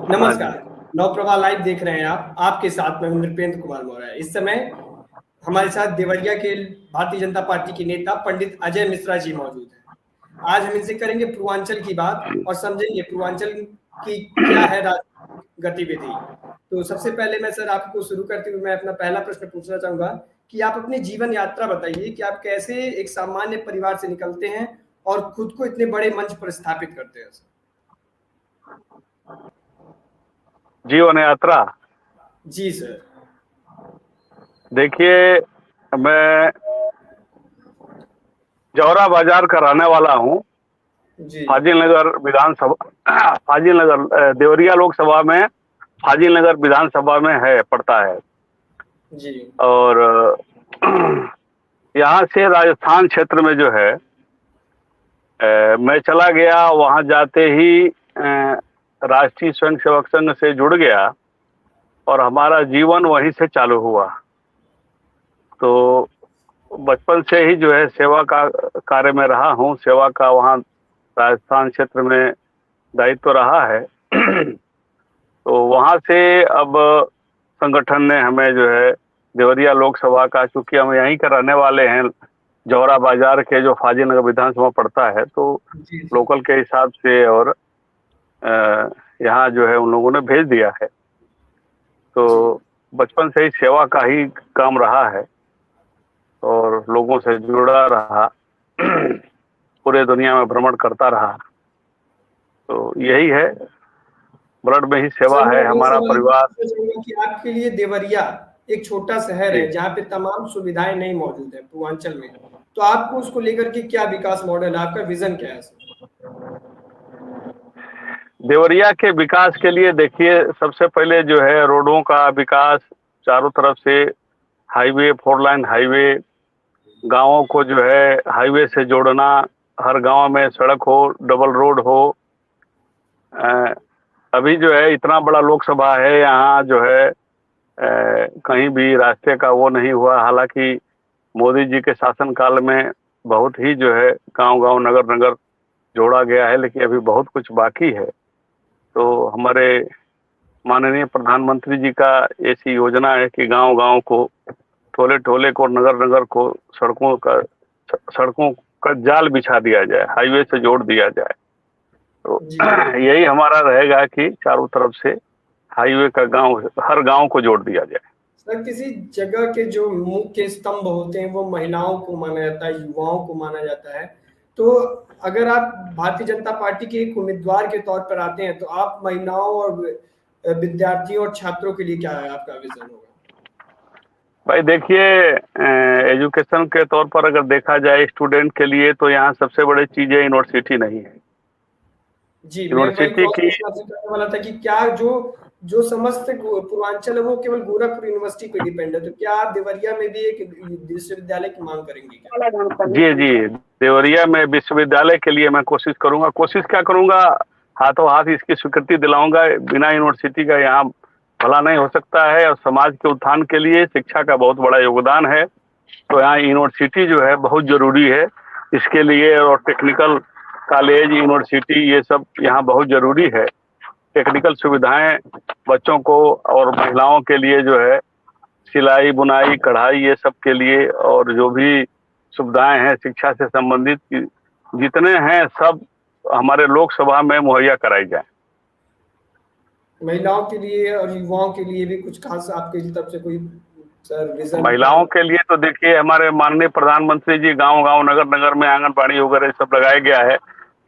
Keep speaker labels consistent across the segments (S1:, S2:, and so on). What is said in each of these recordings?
S1: हाँ जी।
S2: नमस्कार। नवप्रभा लाइव देख रहे हैं आप। आपके साथ मैं हूं नृपेंद्र कुमार मौर्य। इस समय हमारे साथ देवरिया के भारतीय जनता पार्टी के नेता पंडित अजय मिश्रा जी मौजूद हैं। आज हम इनसे करेंगे पूर्वांचल की बात और समझेंगे पूर्वांचल की क्या है राजनीतिक गतिविधि। तो सबसे पहले मैं सर आपको शुरू करते हुए मैं अपना पहला प्रश्न पूछना चाहूंगा कि आप अपनी जीवन यात्रा बताइए कि आप कैसे एक सामान्य परिवार से निकलते हैं और खुद को इतने बड़े मंच पर स्थापित करते हैं सर।
S1: जीवन यात्रा।
S2: जी सर।
S1: देखिए, मैं जौहरा बाजार का रहने वाला हूँ।
S2: जी
S1: फाजिल नगर विधानसभा फाजिल नगर देवरिया लोकसभा में फाजिल नगर विधानसभा में है पड़ता है।
S2: जी
S1: और यहाँ से राजस्थान क्षेत्र में जो है मैं चला गया। वहाँ जाते ही राष्ट्रीय स्वयंसेवक संघ से जुड़ गया और हमारा जीवन वहीं से चालू हुआ। तो बचपन से ही जो है सेवा का कार्य में रहा हूँ। सेवा का वहाँ राजस्थान क्षेत्र में दायित्व रहा है। तो वहाँ से अब संगठन ने हमें जो है देवरिया लोकसभा का, चूंकि हम यहीं के रहने वाले हैं, जौहरा बाजार के जो फाजिल नगर विधानसभा पड़ता है, तो
S2: जी सर।
S1: लोकल के हिसाब से और यहाँ जो है उन लोगों ने भेज दिया है।
S2: जी
S1: तो बचपन से ही सेवा का ही काम रहा है और लोगों से जुड़ा रहा, पूरे दुनिया में भ्रमण करता रहा। तो यही है, ब्लड में ही सेवा
S2: सर मैं
S1: है
S2: अगला
S1: हमारा
S2: सवाल
S1: परिवार।
S2: पूछना चाहूंगा कि आपके लिए देवरिया एक छोटा शहर
S1: जी।
S2: है जहाँ पे तमाम सुविधाएं नहीं मौजूद है पूर्वांचल में, तो आपको उसको लेकर के क्या विकास मॉडल है, आपका विजन क्या है सर?
S1: देवरिया के विकास के लिए देखिए, सबसे पहले जो है रोडों का विकास, चारों तरफ से हाईवे, 4 लाइन हाईवे, गांवों को जो है हाईवे से जोड़ना, हर गांव में सड़क हो, डबल रोड हो। अ, अभी जो है इतना बड़ा लोकसभा है, यहाँ जो है कहीं भी रास्ते का वो नहीं हुआ। हालांकि मोदी जी के शासनकाल में बहुत ही जो है गांव-गांव, नगर-नगर जोड़ा गया है, लेकिन अभी बहुत कुछ बाकी है। तो हमारे माननीय प्रधानमंत्री जी का ऐसी योजना है कि गांव-गांव को, टोले-टोले को, नगर-नगर को सड़कों का जाल बिछा दिया जाए, हाईवे से जोड़ दिया जाए। तो
S2: जी
S1: यही हमारा रहेगा कि चारों तरफ से हाईवे का गांव, हर गांव को जोड़ दिया जाए।
S2: सर किसी जगह के जो मुख्य स्तंभ होते हैं वो महिलाओं को माना जाता है, युवाओं को माना जाता है। तो अगर आप भारतीय जनता पार्टी के एक उम्मीदवार के तौर पर आते हैं तो आप महिलाओं और विद्यार्थियों और छात्रों के लिए क्या है आपका विजन होगा?
S1: भाई देखिए, एजुकेशन के तौर पर अगर देखा जाए स्टूडेंट के लिए, तो यहाँ सबसे बड़ी चीज़ है यूनिवर्सिटी नहीं है।
S2: जी, मैं वही
S1: यूनिवर्सिटी
S2: क्रॉस
S1: की,
S2: क्वेश्चन आपसे करने वाला था कि क्या जो जो समस्त पूर्वांचल है वो केवल गोरखपुर यूनिवर्सिटी पे डिपेंड है, तो क्या आप देवरिया में भी एक विश्वविद्यालय की मांग करेंगे क्या?
S1: जी जी, देवरिया में विश्वविद्यालय के लिए मैं कोशिश करूंगा। कोशिश क्या करूंगा, हाथों हाथ इसकी स्वीकृति दिलाऊंगा। बिना यूनिवर्सिटी का यहाँ भला नहीं हो सकता है, और समाज के उत्थान के लिए शिक्षा का बहुत बड़ा योगदान है। तो यहाँ यूनिवर्सिटी जो है बहुत जरूरी है इसके लिए, और टेक्निकल कॉलेज, यूनिवर्सिटी, ये सब यहाँ बहुत जरूरी है। टेक्निकल सुविधाएं बच्चों को और महिलाओं के लिए जो है सिलाई, बुनाई, कढ़ाई, ये सब के लिए, और जो भी सुविधाएं हैं शिक्षा से संबंधित जितने हैं, सब हमारे लोकसभा में मुहैया कराई जाए।
S2: महिलाओं के लिए और युवाओं के लिए भी कुछ खास आपके तरफ से कोई सर विजन
S1: महिलाओं
S2: प्लान?
S1: के लिए तो देखिए, हमारे माननीय प्रधानमंत्री जी गांव-गांव, नगर-नगर में आंगनबाड़ी वगैरह सब लगाया गया है।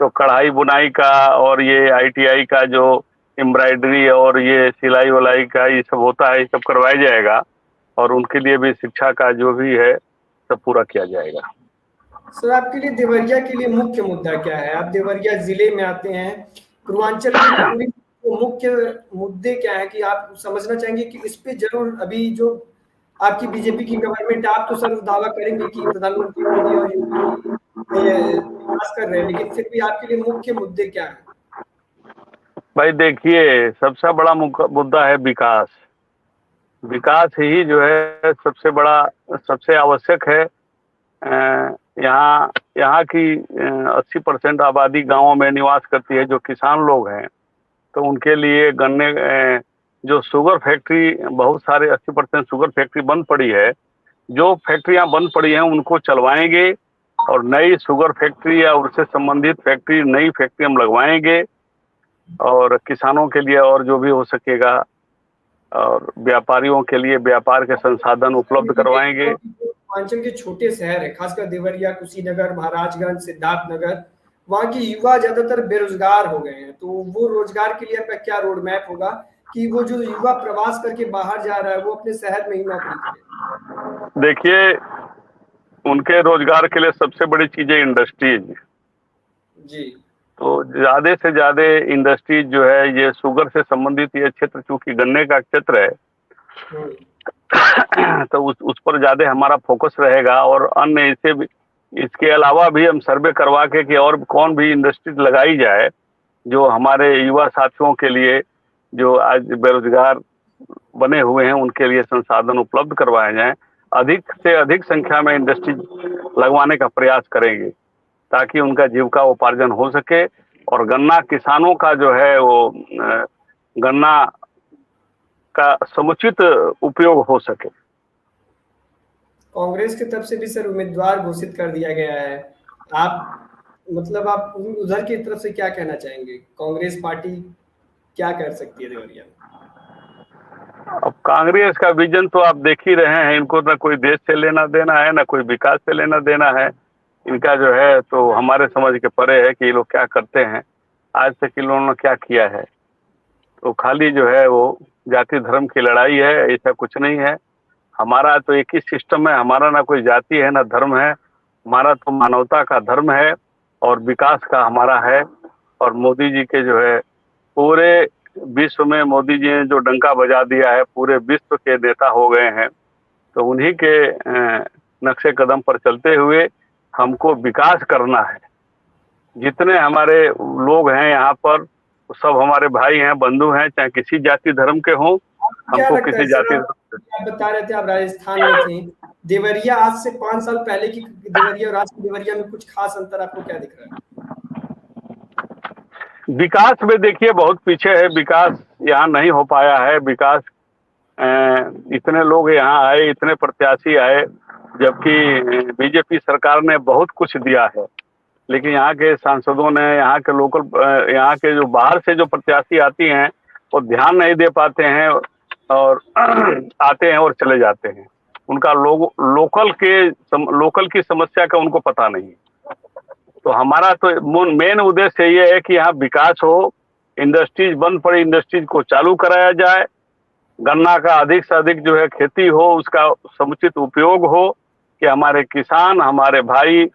S1: तो कढ़ाई बुनाई का और ये ITI का जो एम्ब्रॉयडरी और ये सिलाई वलाई का ये सब होता है, ये सब करवाया जाएगा, और उनके लिए भी शिक्षा का जो भी है सब पूरा किया जाएगा।
S2: सर आपके लिए देवरिया के लिए मुख्य मुद्दा क्या है? आप देवरिया जिले में आते हैं, पूर्वांचल की पूरी मुख्य मुद्दे क्या है कि आप समझना चाहेंगे कि इस पे जरूर अभी जो आपकी बीजेपी की गवर्नमेंट, आप तो सर दावा करेंगे कि प्रधानमंत्री मोदी और योगी विकास कर रहे हैं, लेकिन फिर भी आपके लिए मुख्य मुद्दे क्या है?
S1: भाई देखिए, सबसे बड़ा मुद्दा है विकास। विकास ही जो है सबसे बड़ा, सबसे आवश्यक है। यहाँ यहाँ की 80% आबादी गांवों में निवास करती है, जो किसान लोग हैं। तो उनके लिए गन्ने जो शुगर फैक्ट्री, बहुत सारे 80% शुगर फैक्ट्री बंद पड़ी है, जो फैक्ट्रियां बंद पड़ी हैं उनको चलवाएंगे और नई शुगर फैक्ट्री या उससे संबंधित फैक्ट्री, नई फैक्ट्री हम लगवाएंगे और किसानों के लिए और जो भी हो सकेगा और व्यापारियों के लिए व्यापार के संसाधन उपलब्ध करवाएंगे।
S2: पूर्वांचल के छोटे शहर है, खासकर देवरिया, कुशीनगर, महाराजगंज, सिद्धार्थनगर, वहाँ के युवा ज्यादातर बेरोजगार हो गए हैं, तो वो रोजगार के लिए आपका क्या रोड मैप होगा कि वो जो युवा प्रवास करके बाहर जा रहा है वो अपने शहर में ही नौकरी करे?
S1: देखिए, उनके रोजगार के लिए सबसे बड़ी चीज है इंडस्ट्रीज
S2: जी। तो
S1: ज्यादा से ज्यादा इंडस्ट्रीज जो है, ये शुगर से संबंधित ये क्षेत्र, चूंकि गन्ने का क्षेत्र है तो उस पर ज्यादा हमारा फोकस रहेगा। और अन्य इसे भी, इसके अलावा भी हम सर्वे करवा के कि और कौन भी इंडस्ट्रीज लगाई जाए जो हमारे युवा साथियों के लिए, जो आज बेरोजगार बने हुए हैं, उनके लिए संसाधन उपलब्ध करवाए जाएं। अधिक से अधिक संख्या में इंडस्ट्रीज लगवाने का प्रयास करेंगे ताकि उनका जीविका उपार्जन हो सके और गन्ना किसानों का जो है वो गन्ना का समुचित उपयोग हो सके।
S2: कांग्रेस की तरफ से भी सर उम्मीदवार घोषित कर दिया गया है, आप मतलब आप उधर की तरफ से क्या कहना चाहेंगे? कांग्रेस पार्टी क्या कर सकती है देवरिया में?
S1: अब कांग्रेस का विजन तो आप देख ही रहे हैं, इनको ना कोई देश से लेना देना है, ना कोई विकास से लेना देना है। इनका जो है तो हमारे समझ के परे है कि ये लोग क्या करते हैं, आज तक इन लोगों ने क्या किया है। तो खाली जो है वो जाति धर्म की लड़ाई है, ऐसा कुछ नहीं है। हमारा तो एक ही सिस्टम है, हमारा ना कोई जाति है ना धर्म है, हमारा तो मानवता का धर्म है और विकास का हमारा है। और मोदी जी के जो है पूरे विश्व में, मोदी जी ने जो डंका बजा दिया है, पूरे विश्व के नेता हो गए हैं। तो उन्हीं के नक्शे कदम पर चलते हुए हमको विकास करना है। जितने हमारे लोग हैं यहाँ पर सब हमारे भाई हैं, बंधु हैं, चाहे किसी जाति धर्म के हों। हमको किसी जाति,
S2: आप बता रहे थे आप राजस्थान में थे, देवरिया आज से 5 साल पहले की देवरिया और आज की देवरिया में कुछ खास अंतर आपको क्या दिख रहा है?
S1: विकास में देखिए बहुत पीछे है, विकास यहाँ नहीं हो पाया है। विकास इतने लोग यहाँ आए, इतने प्रत्याशी आए, जबकि बीजेपी सरकार ने बहुत कुछ दिया है, लेकिन यहाँ के सांसदों ने, यहाँ के लोकल, यहाँ के जो बाहर से जो प्रत्याशी आती हैं वो ध्यान नहीं दे पाते हैं और आते हैं और चले जाते हैं। उनका लोकल की समस्या का उनको पता नहीं। तो हमारा तो मेन उद्देश्य ये है कि यहाँ विकास हो, इंडस्ट्रीज बंद पड़ी, इंडस्ट्रीज को चालू कराया जाए, गन्ना का अधिक से अधिक जो है खेती हो, उसका समुचित उपयोग हो कि हमारे किसान, हमारे भाई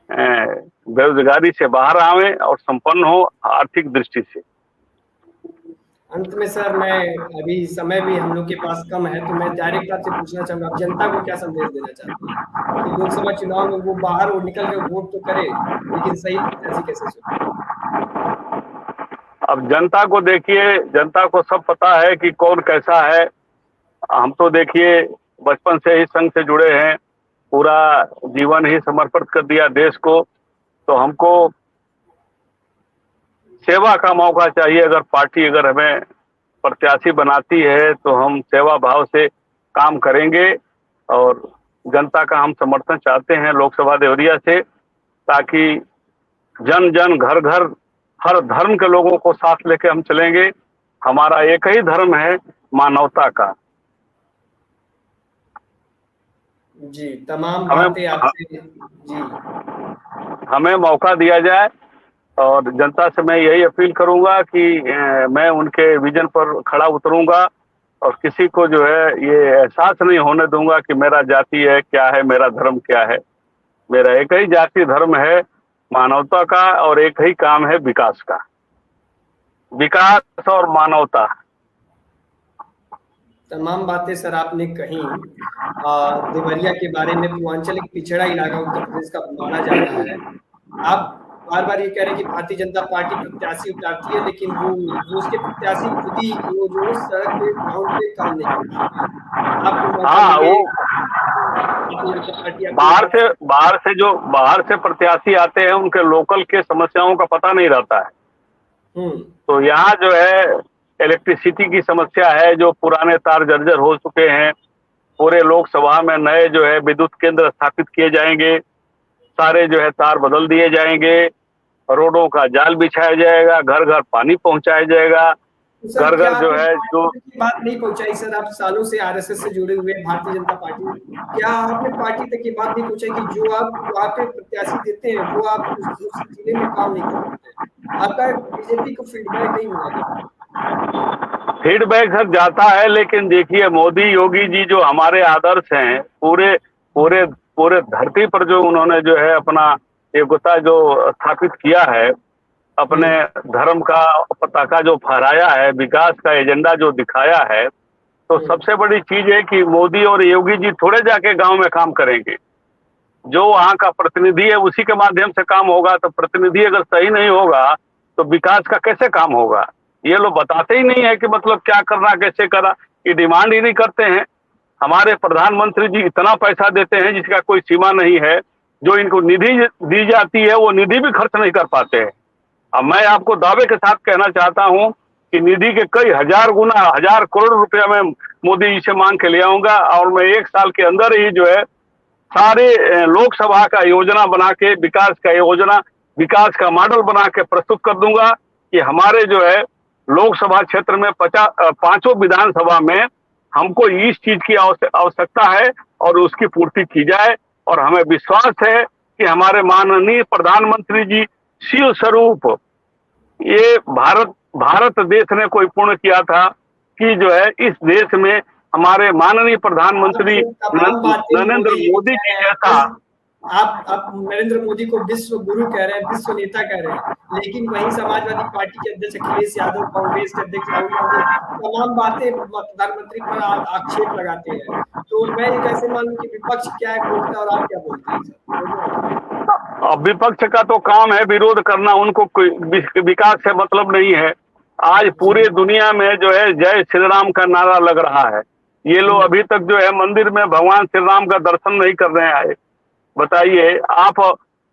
S1: बेरोजगारी से बाहर आवे और संपन्न हो आर्थिक दृष्टि से।
S2: अंत में सर, मैं अभी समय भी हम लोग के पास कम है, तो मैं डायरेक्ट आपसे पूछना चाहूंगा, आप जनता को क्या संदेश देना चाहते हैं कि लोकसभा चुनाव में वो बाहर और निकल कर वोट तो करे, लेकिन सही प्रत्याशी कैसे चुने?
S1: अब जनता को देखिए, जनता को सब पता है कि कौन कैसा है। हम तो देखिए बचपन से ही संघ से जुड़े हैं, पूरा जीवन ही समर्पित कर दिया देश को। तो हमको सेवा का मौका चाहिए। अगर पार्टी अगर हमें प्रत्याशी बनाती है तो हम सेवा भाव से काम करेंगे और जनता का हम समर्थन चाहते हैं लोकसभा देवरिया से, ताकि जन जन घर घर हर धर्म के लोगों को साथ लेके हम चलेंगे। हमारा एक ही धर्म है, मानवता का।
S2: जी, तमाम बातें आपसे जी
S1: हमें मौका दिया जाए और जनता से मैं यही अपील करूंगा कि मैं उनके विजन पर खड़ा उतरूंगा और किसी को जो है ये एहसास नहीं होने दूंगा कि मेरा जाति है क्या है, मेरा धर्म क्या है। मेरा एक ही जाति धर्म है, मानवता का, और एक ही काम है विकास का। विकास और मानवता।
S2: तमाम बातें सर आपने कही। देवरिया के बारे में, पूर्वांचल एक पिछड़ा इलाका उत्तर प्रदेश का माना जा रहा है। आप बार बार ये कह रहे हैं कि भारतीय जनता पार्टी प्रत्याशी उतारती है, लेकिन वो उसके प्रत्याशी खुद ही वो जो सड़क पे ग्राउंड पे काम नहीं करते।
S1: हाँ, वो बाहर से प्रत्याशी आते हैं, उनके लोकल के समस्याओं का पता नहीं रहता है। तो यहाँ जो है इलेक्ट्रिसिटी की समस्या है, जो पुराने तार जर्जर हो चुके हैं। पूरे लोकसभा में नए जो है विद्युत केंद्र स्थापित किए जाएंगे, सारे जो है तार बदल दिए जाएंगे, रोडों का जाल बिछाया जाएगा, घर घर पानी पहुंचाया जाएगा, घर घर जो है जो
S2: बात नहीं पहुंचाई सर। आप सालों से आरएसएस से जुड़े हुए भारतीय जनता पार्टी, क्या आपने पार्टी तक ये बात नहीं पूछा कि जो आप वहाँ पे प्रत्याशी देते हैं वो आप उस जिले में काम नहीं कर पाते? आपका बीजेपी को फीडबैक नहीं मिला?
S1: फीडबैक सर जाता है, लेकिन देखिए मोदी योगी जी जो हमारे आदर्श हैं, पूरे पूरे पूरे धरती पर जो उन्होंने जो है अपना एकता जो स्थापित किया है, अपने धर्म का पताका जो फहराया है, विकास का एजेंडा जो दिखाया है, तो सबसे बड़ी चीज है कि मोदी और योगी जी थोड़े जाके गांव में काम करेंगे। जो वहां का प्रतिनिधि है उसी के माध्यम से काम होगा। तो प्रतिनिधि अगर सही नहीं होगा तो विकास का कैसे काम होगा? ये लोग बताते ही नहीं है कि मतलब क्या करना, कैसे करा, ये डिमांड ही नहीं करते हैं। हमारे प्रधानमंत्री जी इतना पैसा देते हैं जिसका कोई सीमा नहीं है। जो इनको निधि दी जाती है वो निधि भी खर्च नहीं कर पाते हैं। अब मैं आपको दावे के साथ कहना चाहता हूं कि निधि के कई हजार गुना, 1000 करोड़ रुपया मैं मोदी जी से मांग के ले आऊंगा, और मैं 1 साल के अंदर ही जो है सारे लोकसभा का योजना बना के, विकास का मॉडल बना के प्रस्तुत कर दूंगा कि हमारे जो है लोकसभा क्षेत्र में 5 विधानसभा में हमको इस चीज की आवश्यकता है और उसकी पूर्ति की जाए। और हमें विश्वास है कि हमारे माननीय प्रधानमंत्री जी शिव स्वरूप, ये भारत देश ने कोई पुण्य किया था कि जो है इस देश में हमारे माननीय प्रधानमंत्री नरेंद्र मोदी जी जैसा,
S2: आप नरेंद्र मोदी को विश्व गुरु कह रहे हैं, विश्व नेता कह रहे हैं, लेकिन वहीं समाजवादी पार्टी के अध्यक्ष अखिलेश यादव, कांग्रेस के अध्यक्ष राहुल गांधी तमाम बातें प्रधानमंत्री पर आक्षेप लगाते हैं। तो मैं ये कैसे मानूं कि विपक्ष क्या बोलता है और आप क्या बोलते हैं?
S1: अब विपक्ष का तो काम है विरोध करना, उनको कोई विकास से मतलब नहीं है। आज पूरे दुनिया में जो है जय श्री राम का नारा लग रहा है। ये लोग अभी तक जो है मंदिर में भगवान श्री राम का दर्शन नहीं कर रहे हैं। बताइए आप,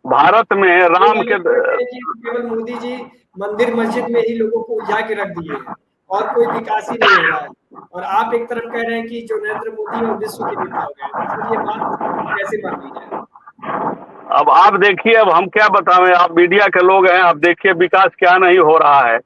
S1: भारत में राम के
S2: केवल मोदी जी मंदिर मस्जिद में ही लोगों को उलझा के रख दिए हैं और कोई विकास ही नहीं हो रहा है, और आप एक तरफ कह रहे हैं कि जो नरेंद्र मोदी और विश्व के नेता हो गए, तो ये बात कैसे मान ली जाए?
S1: अब आप देखिए, अब हम क्या बताएं, आप मीडिया के लोग हैं, आप देखिए विकास क्या नहीं हो रहा है।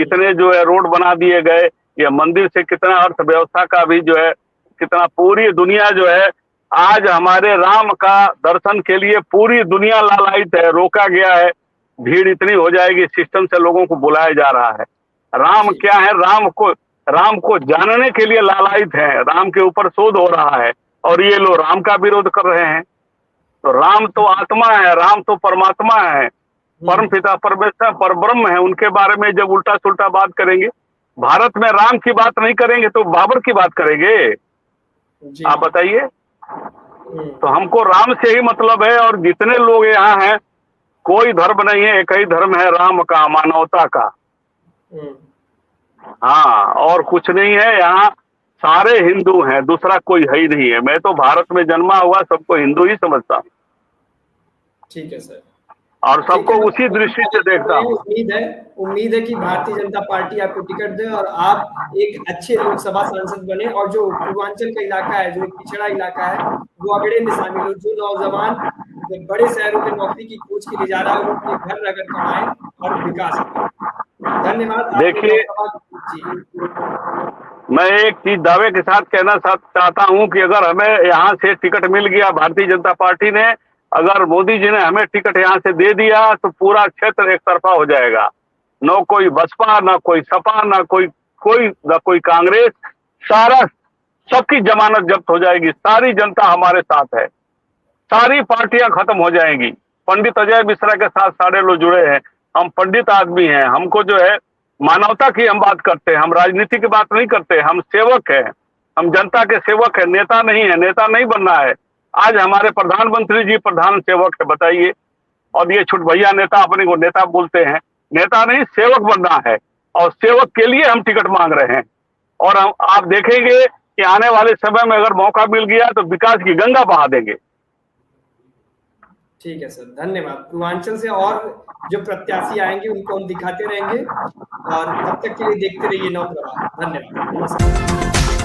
S1: इतने जो है रोड बना दिए गए, ये मंदिर से कितना अर्थव्यवस्था का भी जो है कितना, पूरी दुनिया जो है आज हमारे राम का दर्शन के लिए पूरी दुनिया लालायित है। रोका गया है, भीड़ इतनी हो जाएगी, सिस्टम से लोगों को बुलाया जा रहा है। राम क्या है, राम को जानने के लिए लालायित है, राम के ऊपर शोध हो रहा है, और ये लोग राम का विरोध कर रहे हैं। तो राम तो आत्मा है, राम तो परमात्मा है, परम पिता परमेश्वर परब्रह्म है। उनके बारे में जब उल्टा सुल्टा बात करेंगे, भारत में राम की बात नहीं करेंगे तो बाबर की बात करेंगे? आप बताइए। तो हमको राम से ही मतलब है, और जितने लोग यहाँ हैं कोई धर्म नहीं है, एक ही धर्म है, राम का, मानवता का। हाँ, और कुछ नहीं है। यहाँ सारे हिंदू हैं, दूसरा कोई है ही नहीं है। मैं तो भारत में जन्मा हुआ सबको हिंदू ही समझता हूँ।
S2: ठीक है सर,
S1: और सबको उसी दृष्टि से देखता हूँ।
S2: उम्मीद है कि भारतीय जनता पार्टी आपको टिकट दे और आप एक अच्छे लोकसभा सांसद बने, और जो पूर्वांचल का इलाका है, जो एक पिछड़ा इलाका है, वो अगड़े में शामिल हो। जो नौजवान बड़े शहरों में नौकरी की खोज के लिए जा रहा है, वो अपने घर रहकर कमाए और विकास करें। धन्यवाद।
S1: देखिए, मैं एक चीज दावे के साथ कहना चाहता हूँ कि अगर हमें यहाँ से टिकट मिल गया, भारतीय जनता पार्टी ने, अगर मोदी जी ने हमें टिकट यहाँ से दे दिया, तो पूरा क्षेत्र एक तरफा हो जाएगा। न कोई बसपा, न कोई सपा, न कोई कांग्रेस, सबकी जमानत जब्त हो जाएगी। सारी जनता हमारे साथ है, सारी पार्टियां खत्म हो जाएंगी। पंडित अजय मिश्रा के साथ सारे लोग जुड़े हैं। हम पंडित आदमी हैं, हमको जो है मानवता की हम बात करते हैं, हम राजनीति की बात नहीं करते। हम सेवक हैं, हम जनता के सेवक हैं, नेता नहीं है। नेता नहीं बनना है। आज हमारे प्रधानमंत्री जी प्रधान सेवक है, बताइए। और ये छुट भैया नेता अपने को नेता बोलते हैं। नेता नहीं, सेवक बनना है, और सेवक के लिए हम टिकट मांग रहे हैं। और आप देखेंगे कि आने वाले समय में अगर मौका मिल गया तो विकास की गंगा बहा देंगे।
S2: ठीक है सर, धन्यवाद। पूर्वांचल से और जो प्रत्याशी आएंगे उनको हम दिखाते रहेंगे, और तब तक के लिए देखते रहिए नवप्रभा। धन्यवाद, नमस्कार।